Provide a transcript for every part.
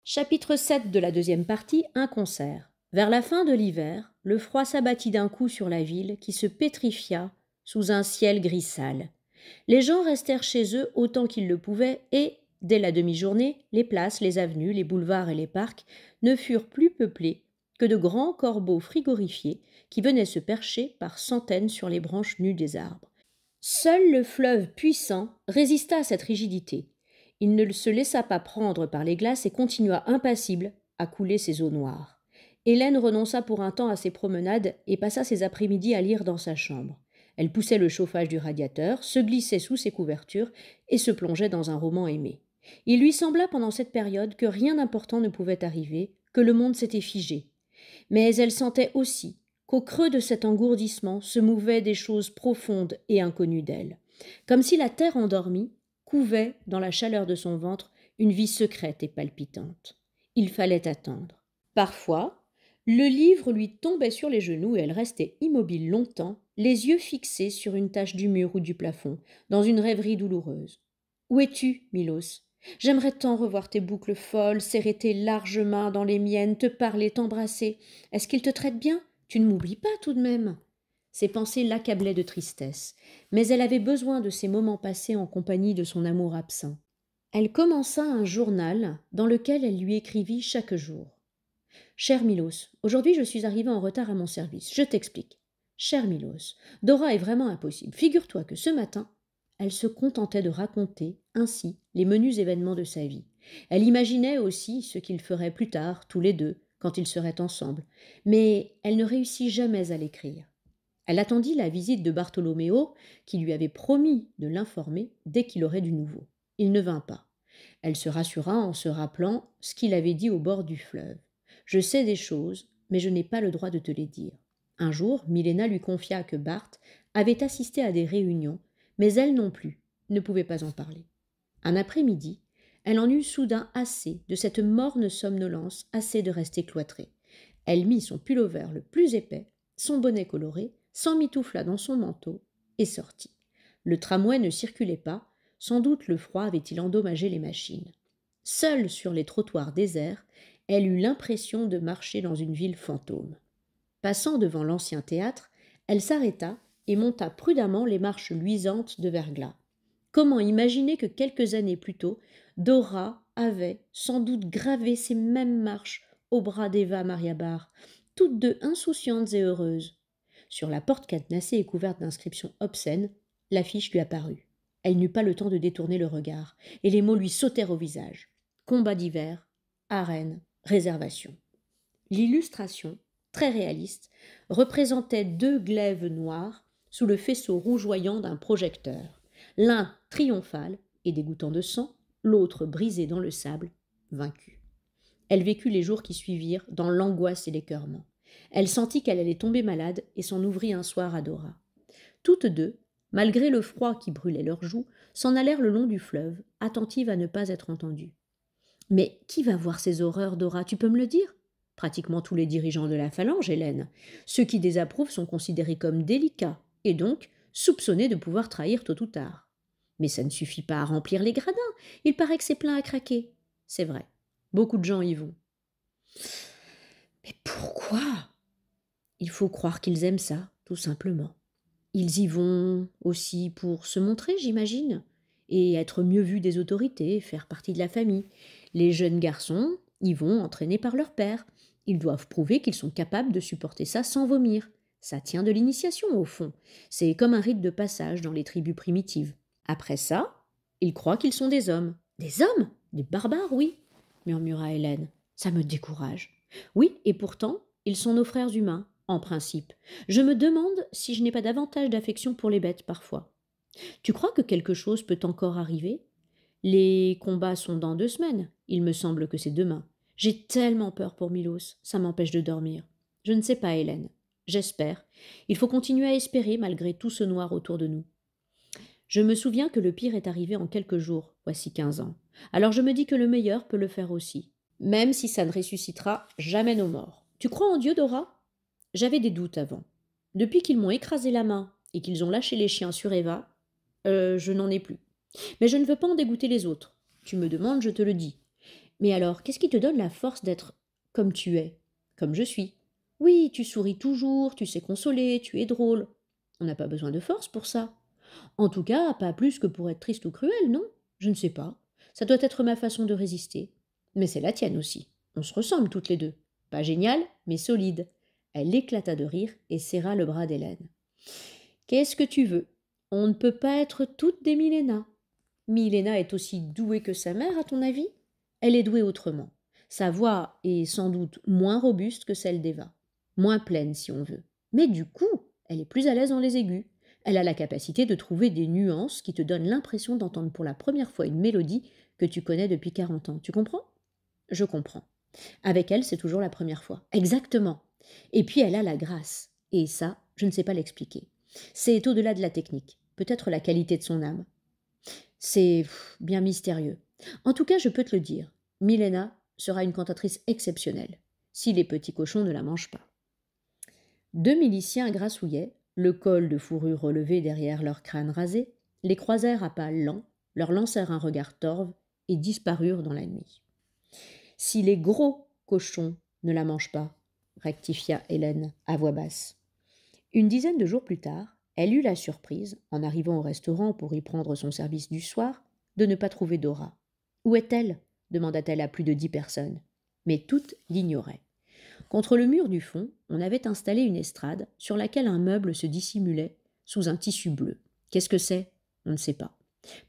Chapitre 7 de la deuxième partie, un concert. Vers la fin de l'hiver, le froid s'abattit d'un coup sur la ville qui se pétrifia sous un ciel gris sale. Les gens restèrent chez eux autant qu'ils le pouvaient et, dès la demi-journée, les places, les avenues, les boulevards et les parcs ne furent plus peuplés que de grands corbeaux frigorifiés qui venaient se percher par centaines sur les branches nues des arbres. Seul le fleuve puissant résista à cette rigidité. Il ne se laissa pas prendre par les glaces et continua impassible à couler ses eaux noires. Hélène renonça pour un temps à ses promenades et passa ses après-midi à lire dans sa chambre. Elle poussait le chauffage du radiateur, se glissait sous ses couvertures et se plongeait dans un roman aimé. Il lui sembla pendant cette période que rien d'important ne pouvait arriver, que le monde s'était figé. Mais elle sentait aussi qu'au creux de cet engourdissement se mouvaient des choses profondes et inconnues d'elle, comme si la terre endormie couvait dans la chaleur de son ventre une vie secrète et palpitante. Il fallait attendre. Parfois, le livre lui tombait sur les genoux et elle restait immobile longtemps, les yeux fixés sur une tache du mur ou du plafond, dans une rêverie douloureuse. « Où es-tu, Milos ? J'aimerais tant revoir tes boucles folles, serrer tes larges mains dans les miennes, te parler, t'embrasser. Est-ce qu'il te traite bien ? Tu ne m'oublies pas tout de même ?» Ses pensées l'accablaient de tristesse, mais elle avait besoin de ces moments passés en compagnie de son amour absent. Elle commença un journal dans lequel elle lui écrivit chaque jour. « Cher Milos, aujourd'hui je suis arrivée en retard à mon service. Je t'explique. Cher Milos, Dora est vraiment impossible. Figure-toi que ce matin, elle se contentait de raconter ainsi les menus événements de sa vie. Elle imaginait aussi ce qu'ils feraient plus tard, tous les deux, quand ils seraient ensemble, mais elle ne réussit jamais à l'écrire. Elle attendit la visite de Bartholoméo, qui lui avait promis de l'informer dès qu'il aurait du nouveau. Il ne vint pas. Elle se rassura en se rappelant ce qu'il avait dit au bord du fleuve. « Je sais des choses, mais je n'ai pas le droit de te les dire. » Un jour, Milena lui confia que Barth avait assisté à des réunions, mais elle non plus ne pouvait pas en parler. Un après-midi, elle en eut soudain assez de cette morne somnolence, assez de rester cloîtrée. Elle mit son pull-over le plus épais, son bonnet coloré, s'emmitoufla dans son manteau et sortit. Le tramway ne circulait pas, sans doute le froid avait-il endommagé les machines. Seule sur les trottoirs déserts, elle eut l'impression de marcher dans une ville fantôme. Passant devant l'ancien théâtre, elle s'arrêta et monta prudemment les marches luisantes de verglas. Comment imaginer que quelques années plus tôt, Dora avait sans doute gravé ces mêmes marches au bras d'Eva Mariabar, toutes deux insouciantes et heureuses. Sur la porte cadenassée et couverte d'inscriptions obscènes, l'affiche lui apparut. Elle n'eut pas le temps de détourner le regard, et les mots lui sautèrent au visage. Combat d'hiver, arène, réservation. L'illustration, très réaliste, représentait deux glaives noirs sous le faisceau rougeoyant d'un projecteur, l'un triomphal et dégouttant de sang, l'autre brisé dans le sable, vaincu. Elle vécut les jours qui suivirent dans l'angoisse et l'écœurement. Elle sentit qu'elle allait tomber malade et s'en ouvrit un soir à Dora. Toutes deux, malgré le froid qui brûlait leurs joues, s'en allèrent le long du fleuve, attentives à ne pas être entendues. « Mais qui va voir ces horreurs, Dora, tu peux me le dire ? Pratiquement tous les dirigeants de la phalange, Hélène. Ceux qui désapprouvent sont considérés comme délicats, et donc soupçonnés de pouvoir trahir tôt ou tard. Mais ça ne suffit pas à remplir les gradins, il paraît que c'est plein à craquer. C'est vrai, beaucoup de gens y vont. Mais pourquoi ? Il faut croire qu'ils aiment ça, tout simplement. Ils y vont aussi pour se montrer, j'imagine, et être mieux vus des autorités, faire partie de la famille. Les jeunes garçons y vont entraînés par leur père. Ils doivent prouver qu'ils sont capables de supporter ça sans vomir. Ça tient de l'initiation, au fond. C'est comme un rite de passage dans les tribus primitives. Après ça, ils croient qu'ils sont des hommes. Des hommes ? Des barbares, oui, murmura Hélène. Ça me décourage. Oui, et pourtant, ils sont nos frères humains, en principe. Je me demande si je n'ai pas davantage d'affection pour les bêtes parfois. Tu crois que quelque chose peut encore arriver ? Les combats sont dans 2 semaines. Il me semble que c'est demain. J'ai tellement peur pour Milos, ça m'empêche de dormir. Je ne sais pas, Hélène. J'espère. Il faut continuer à espérer malgré tout ce noir autour de nous. Je me souviens que le pire est arrivé en quelques jours, voici 15 ans. Alors je me dis que le meilleur peut le faire aussi, même si ça ne ressuscitera jamais nos morts. Tu crois en Dieu, Dora ? J'avais des doutes avant. Depuis qu'ils m'ont écrasé la main et qu'ils ont lâché les chiens sur Eva, je n'en ai plus. Mais je ne veux pas en dégoûter les autres. Tu me demandes, je te le dis. Mais alors, qu'est-ce qui te donne la force d'être comme tu es, comme je suis? Oui, tu souris toujours, tu sais consoler, tu es drôle. On n'a pas besoin de force pour ça. En tout cas, pas plus que pour être triste ou cruel, non? Je ne sais pas. Ça doit être ma façon de résister. Mais c'est la tienne aussi. On se ressemble toutes les deux. Pas génial, mais solide. Elle éclata de rire et serra le bras d'Hélène. Qu'est-ce que tu veux? On ne peut pas être toutes des Milena. Milena est aussi douée que sa mère, à ton avis? Elle est douée autrement. Sa voix est sans doute moins robuste que celle d'Eva, moins pleine si on veut. Mais du coup, elle est plus à l'aise dans les aigus. Elle a la capacité de trouver des nuances qui te donnent l'impression d'entendre pour la première fois une mélodie que tu connais depuis 40 ans. Tu comprends? Je comprends. Avec elle, c'est toujours la première fois. Exactement. Et puis elle a la grâce. Et ça, je ne sais pas l'expliquer. C'est au-delà de la technique. Peut-être la qualité de son âme. C'est bien mystérieux. En tout cas, je peux te le dire. Milena sera une cantatrice exceptionnelle, si les petits cochons ne la mangent pas. Deux miliciens grassouillaient, le col de fourrure relevé derrière leur crâne rasé, les croisèrent à pas lents, leur lancèrent un regard torve et disparurent dans la nuit. Si les gros cochons ne la mangent pas, rectifia Hélène à voix basse. Une dizaine de jours plus tard, elle eut la surprise, en arrivant au restaurant pour y prendre son service du soir, de ne pas trouver Dora. Où est-elle? Demanda-t-elle à plus de 10 personnes. Mais toutes l'ignoraient. Contre le mur du fond, on avait installé une estrade sur laquelle un meuble se dissimulait sous un tissu bleu. Qu'est-ce que c'est? On ne sait pas.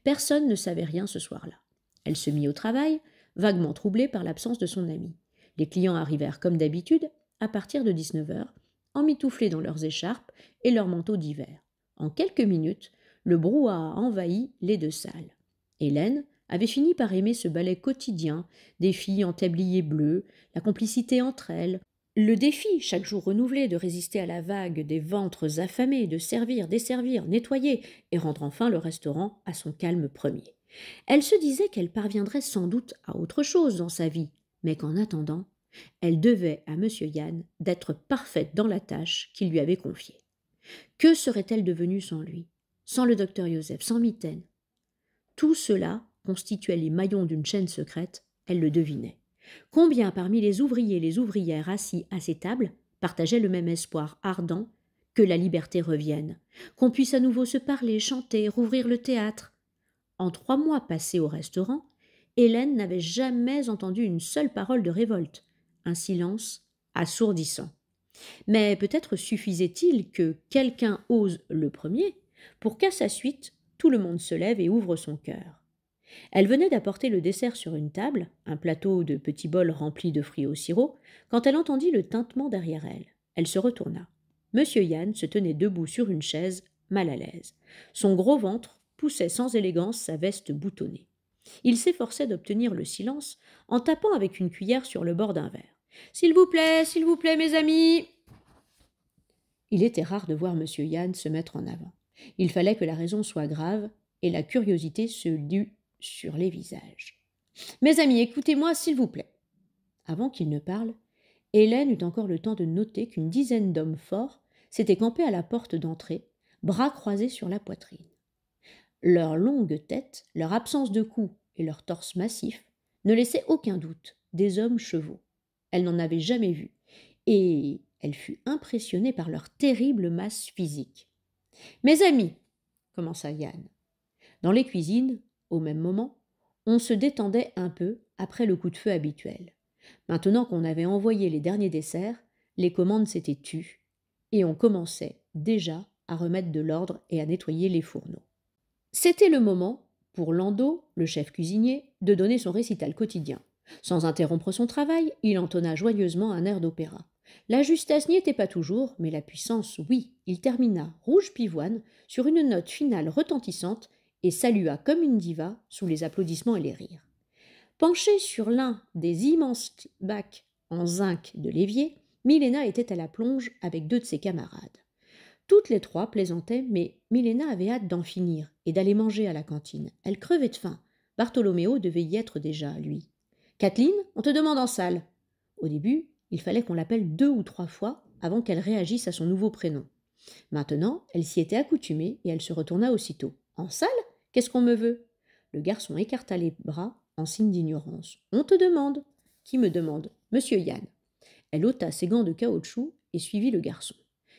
Personne ne savait rien ce soir-là. Elle se mit au travail, vaguement troublée par l'absence de son amie. Les clients arrivèrent comme d'habitude à partir de 19 heures, emmitouflés dans leurs écharpes et leurs manteaux d'hiver. En quelques minutes, le brouhaha envahit les deux salles. Hélène avait fini par aimer ce ballet quotidien des filles en tablier bleu, la complicité entre elles, le défi chaque jour renouvelé de résister à la vague des ventres affamés, de servir, desservir, nettoyer et rendre enfin le restaurant à son calme premier. Elle se disait qu'elle parviendrait sans doute à autre chose dans sa vie, mais qu'en attendant, elle devait à M. Yann d'être parfaite dans la tâche qu'il lui avait confiée. Que serait-elle devenue sans lui, sans le docteur Joseph, sans Mitaine? Tout cela constituait les maillons d'une chaîne secrète, elle le devinait. Combien parmi les ouvriers et les ouvrières assis à ces tables partageaient le même espoir ardent que la liberté revienne, qu'on puisse à nouveau se parler, chanter, rouvrir le théâtre? En 3 mois passés au restaurant, Hélène n'avait jamais entendu une seule parole de révolte, un silence assourdissant. Mais peut-être suffisait-il que quelqu'un ose le premier pour qu'à sa suite, tout le monde se lève et ouvre son cœur. Elle venait d'apporter le dessert sur une table, un plateau de petits bols remplis de fruits au sirop, quand elle entendit le tintement derrière elle. Elle se retourna. Monsieur Yann se tenait debout sur une chaise, mal à l'aise. Son gros ventre poussait sans élégance sa veste boutonnée. Il s'efforçait d'obtenir le silence en tapant avec une cuillère sur le bord d'un verre. « s'il vous plaît, mes amis !» Il était rare de voir monsieur Yann se mettre en avant. Il fallait que la raison soit grave et la curiosité se lût sur les visages. « Mes amis, écoutez-moi, s'il vous plaît. » Avant qu'il ne parle, Hélène eut encore le temps de noter qu'une dizaine d'hommes forts s'étaient campés à la porte d'entrée, bras croisés sur la poitrine. Leur longue tête, leur absence de cou et leur torse massif ne laissaient aucun doute, des hommes chevaux. Elle n'en avait jamais vu, et elle fut impressionnée par leur terrible masse physique. « Mes amis, » commença Yann. Dans les cuisines, au même moment, on se détendait un peu après le coup de feu habituel. Maintenant qu'on avait envoyé les derniers desserts, les commandes s'étaient tues, et on commençait déjà à remettre de l'ordre et à nettoyer les fourneaux. C'était le moment, pour Landau, le chef cuisinier, de donner son récital quotidien. Sans interrompre son travail, il entonna joyeusement un air d'opéra. La justesse n'y était pas toujours, mais la puissance, oui. Il termina, rouge pivoine, sur une note finale retentissante et salua comme une diva sous les applaudissements et les rires. Penchée sur l'un des immenses bacs en zinc de l'évier, Milena était à la plonge avec 2 de ses camarades. Toutes les 3 plaisantaient, mais Milena avait hâte d'en finir et d'aller manger à la cantine. Elle crevait de faim. Bartholoméo devait y être déjà, lui. « Kathleen, on te demande en salle. » Au début, il fallait qu'on l'appelle 2 ou 3 fois avant qu'elle réagisse à son nouveau prénom. Maintenant, elle s'y était accoutumée et elle se retourna aussitôt. « En salle? Qu'est-ce qu'on me veut ?» Le garçon écarta les bras en signe d'ignorance. On te demande. Qui me demande? Monsieur Yann. Elle ôta ses gants de caoutchouc et suivit le garçon.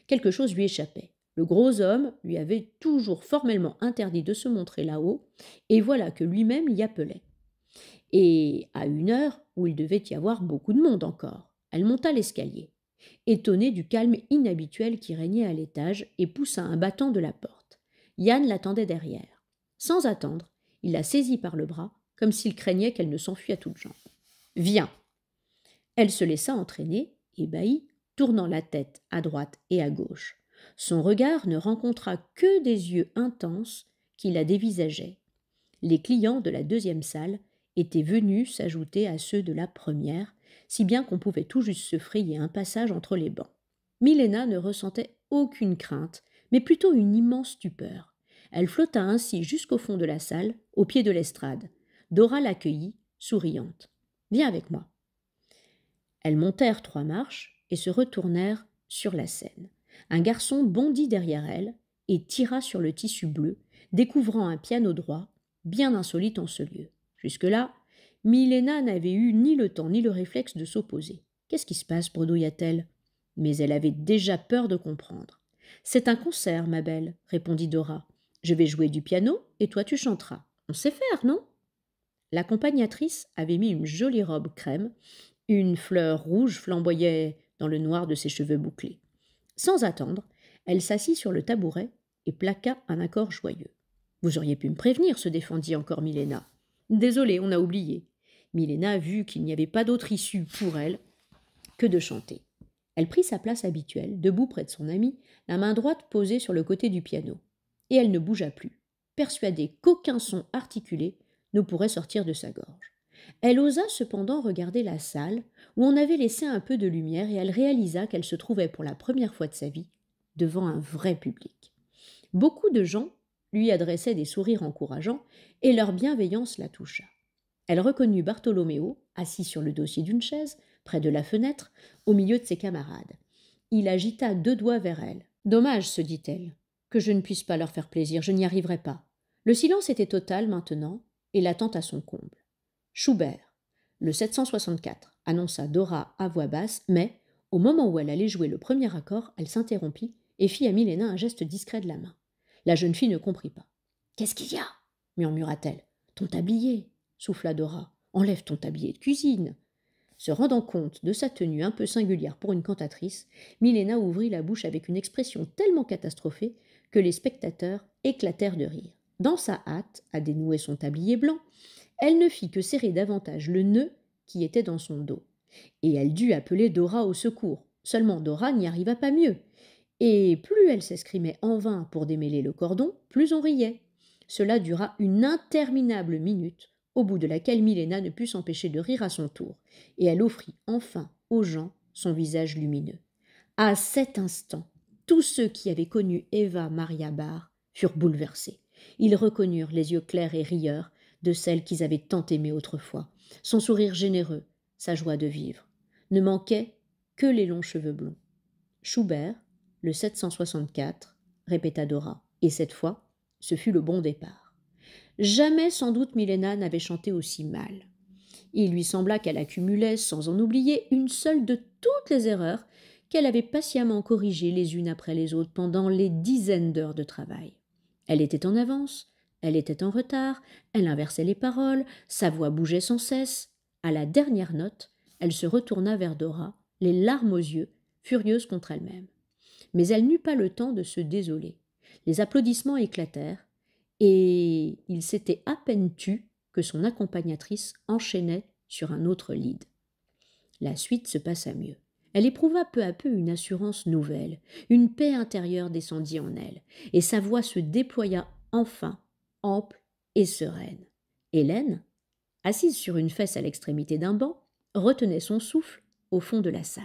Quelque chose lui échappait. Le gros homme lui avait toujours formellement interdit de se montrer là-haut, et voilà que lui-même l'y appelait. Et à une heure où il devait y avoir beaucoup de monde encore, elle monta l'escalier, étonnée du calme inhabituel qui régnait à l'étage, et poussa un battant de la porte. Yann l'attendait derrière. Sans attendre, il la saisit par le bras, comme s'il craignait qu'elle ne s'enfuît à toutes jambes. « Viens !» Elle se laissa entraîner, ébahie, tournant la tête à droite et à gauche. Son regard ne rencontra que des yeux intenses qui la dévisageaient. Les clients de la deuxième salle étaient venus s'ajouter à ceux de la première, si bien qu'on pouvait tout juste se frayer un passage entre les bancs. Milena ne ressentait aucune crainte, mais plutôt une immense stupeur. Elle flotta ainsi jusqu'au fond de la salle, au pied de l'estrade. Dora l'accueillit, souriante. « Viens avec moi. » Elles montèrent 3 marches et se retournèrent sur la scène. Un garçon bondit derrière elle et tira sur le tissu bleu, découvrant un piano droit, bien insolite en ce lieu. Jusque-là, Milena n'avait eu ni le temps ni le réflexe de s'opposer. « Qu'est-ce qui se passe ?» bredouilla-t-elle. Mais elle avait déjà peur de comprendre. « C'est un concert, ma belle, » répondit Dora. « Je vais jouer du piano et toi tu chanteras. On sait faire, non ?» L'accompagnatrice avait mis une jolie robe crème. Une fleur rouge flamboyait dans le noir de ses cheveux bouclés. Sans attendre, elle s'assit sur le tabouret et plaqua un accord joyeux. « Vous auriez pu me prévenir, » se défendit encore Milena. « Désolée, on a oublié. » Milena vit qu'il n'y avait pas d'autre issue pour elle que de chanter. Elle prit sa place habituelle, debout près de son amie, la main droite posée sur le côté du piano. Et elle ne bougea plus, persuadée qu'aucun son articulé ne pourrait sortir de sa gorge. Elle osa cependant regarder la salle, où on avait laissé un peu de lumière, et elle réalisa qu'elle se trouvait pour la première fois de sa vie devant un vrai public. Beaucoup de gens lui adressaient des sourires encourageants, et leur bienveillance la toucha. Elle reconnut Bartholoméo, assis sur le dossier d'une chaise, près de la fenêtre, au milieu de ses camarades. Il agita 2 doigts vers elle. « Dommage, se dit-elle, que je ne puisse pas leur faire plaisir, je n'y arriverai pas. » Le silence était total maintenant, et l'attente à son comble. Schubert, le 764, annonça Dora à voix basse, mais, au moment où elle allait jouer le premier accord, elle s'interrompit et fit à Milena un geste discret de la main. La jeune fille ne comprit pas. « Qu'est-ce qu'il y a ?» murmura-t-elle. « Ton tablier, » souffla Dora. « Enlève ton tablier de cuisine. » Se rendant compte de sa tenue un peu singulière pour une cantatrice, Milena ouvrit la bouche avec une expression tellement catastrophée que les spectateurs éclatèrent de rire. Dans sa hâte à dénouer son tablier blanc, elle ne fit que serrer davantage le nœud qui était dans son dos. Et elle dut appeler Dora au secours. Seulement Dora n'y arriva pas mieux. Et plus elle s'escrimait en vain pour démêler le cordon, plus on riait. Cela dura une interminable minute, au bout de laquelle Milena ne put s'empêcher de rire à son tour, et elle offrit enfin aux gens son visage lumineux. À cet instant, tous ceux qui avaient connu Eva Maria Barr furent bouleversés. Ils reconnurent les yeux clairs et rieurs de celle qu'ils avaient tant aimée autrefois, son sourire généreux, sa joie de vivre. Ne manquaient que les longs cheveux blonds. Schubert, le 764, répéta Dora, et cette fois, ce fut le bon départ. Jamais sans doute Milena n'avait chanté aussi mal. Il lui sembla qu'elle accumulait, sans en oublier, une seule de toutes les erreurs qu'elle avait patiemment corrigées les unes après les autres pendant les dizaines d'heures de travail. Elle était en avance, elle était en retard, elle inversait les paroles, sa voix bougeait sans cesse. À la dernière note, elle se retourna vers Dora, les larmes aux yeux, furieuse contre elle-même. Mais elle n'eut pas le temps de se désoler. Les applaudissements éclatèrent, et il s'était à peine tu que son accompagnatrice enchaînait sur un autre lead. La suite se passa mieux. Elle éprouva peu à peu une assurance nouvelle, une paix intérieure descendit en elle, et sa voix se déploya enfin, ample et sereine. Hélène, assise sur une fesse à l'extrémité d'un banc, retenait son souffle au fond de la salle.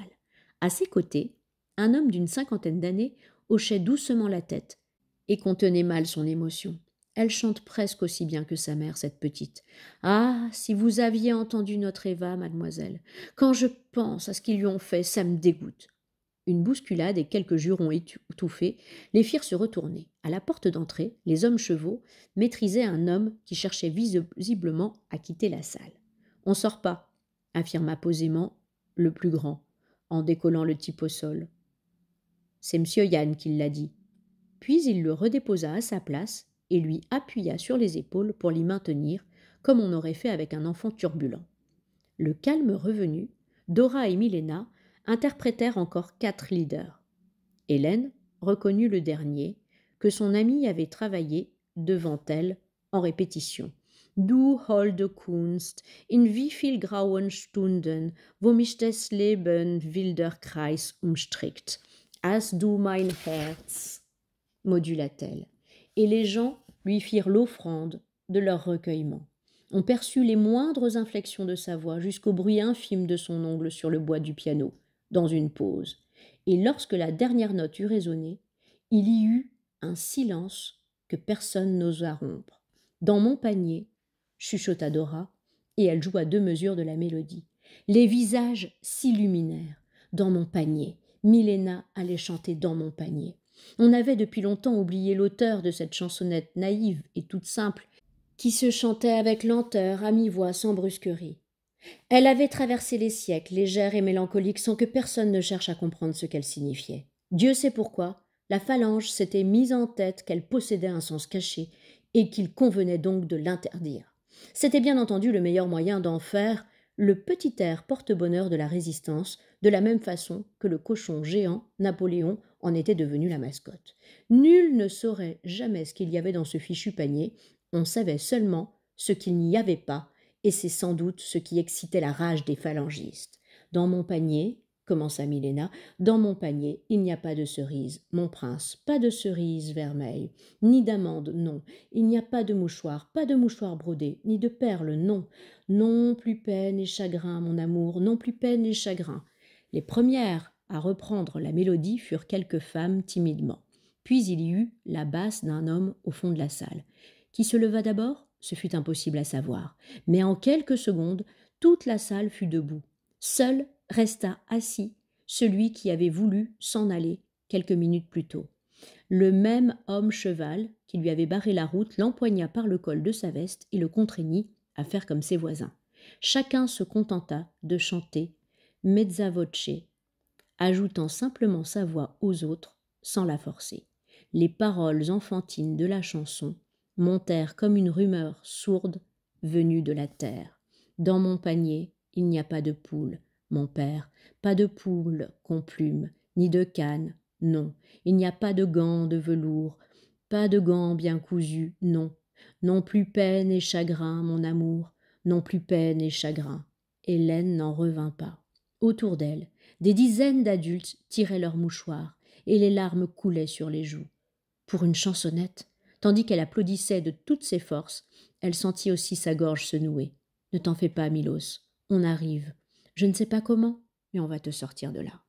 À ses côtés, un homme d'une 50aine d'années hochait doucement la tête et contenait mal son émotion. Elle chante presque aussi bien que sa mère, cette petite. Ah, si vous aviez entendu notre Eva, mademoiselle. Quand je pense à ce qu'ils lui ont fait, ça me dégoûte. Une bousculade et quelques jurons étouffés les firent se retourner. À la porte d'entrée, les hommes chevaux maîtrisaient un homme qui cherchait visiblement à quitter la salle. « On sort pas », affirma posément le plus grand, en décollant le type au sol. « C'est monsieur Yann qui l'a dit. » Puis il le redéposa à sa place et lui appuya sur les épaules pour l'y maintenir, comme on aurait fait avec un enfant turbulent. Le calme revenu, Dora et Milena interprétèrent encore 4 leaders. Hélène reconnut le dernier, que son amie avait travaillé devant elle en répétition. Du holde Kunst, in wie viel grauen Stunden, wo mich des Leben wilder Kreis umstrickt, hast du mein Herz, modula-t-elle, et les gens lui firent l'offrande de leur recueillement. On perçut les moindres inflexions de sa voix jusqu'au bruit infime de son ongle sur le bois du piano, dans une pause. Et lorsque la dernière note eut résonné, il y eut un silence que personne n'osa rompre. « Dans mon panier », chuchota Dora, et elle joua 2 mesures de la mélodie. Les visages s'illuminèrent. « Dans mon panier », Milena allait chanter « Dans mon panier ». On avait depuis longtemps oublié l'auteur de cette chansonnette naïve et toute simple qui se chantait avec lenteur, à mi-voix, sans brusquerie. Elle avait traversé les siècles, légère et mélancolique, sans que personne ne cherche à comprendre ce qu'elle signifiait. Dieu sait pourquoi, la phalange s'était mise en tête qu'elle possédait un sens caché et qu'il convenait donc de l'interdire. C'était bien entendu le meilleur moyen d'en faire le petit air porte-bonheur de la résistance, de la même façon que le cochon géant, Napoléon, en était devenu la mascotte. Nul ne saurait jamais ce qu'il y avait dans ce fichu panier, on savait seulement ce qu'il n'y avait pas, et c'est sans doute ce qui excitait la rage des phalangistes. « Dans mon panier, » commença Milena, « dans mon panier, il n'y a pas de cerises, mon prince, pas de cerises vermeilles, ni d'amandes, non, il n'y a pas de mouchoir brodé, ni de perles, non, non plus peine et chagrin, mon amour, non plus peine et chagrin. » Les premières à reprendre la mélodie furent quelques femmes timidement. Puis il y eut la basse d'un homme au fond de la salle. Qui se leva d'abord ? Ce fut impossible à savoir. Mais en quelques secondes, toute la salle fut debout. Seul resta assis celui qui avait voulu s'en aller quelques minutes plus tôt. Le même homme-cheval qui lui avait barré la route l'empoigna par le col de sa veste et le contraignit à faire comme ses voisins. Chacun se contenta de chanter mezza voce, ajoutant simplement sa voix aux autres sans la forcer. Les paroles enfantines de la chanson montèrent comme une rumeur sourde venue de la terre. Dans mon panier, il n'y a pas de poule, mon père, pas de poule qu'on plume, ni de canne, non. Il n'y a pas de gants de velours, pas de gants bien cousus, non. Non plus peine et chagrin, mon amour, non plus peine et chagrin. Hélène n'en revint pas. Autour d'elle, des dizaines d'adultes tiraient leurs mouchoirs, et les larmes coulaient sur les joues. Pour une chansonnette, tandis qu'elle applaudissait de toutes ses forces, elle sentit aussi sa gorge se nouer. « Ne t'en fais pas, Milos, on arrive. Je ne sais pas comment, mais on va te sortir de là. »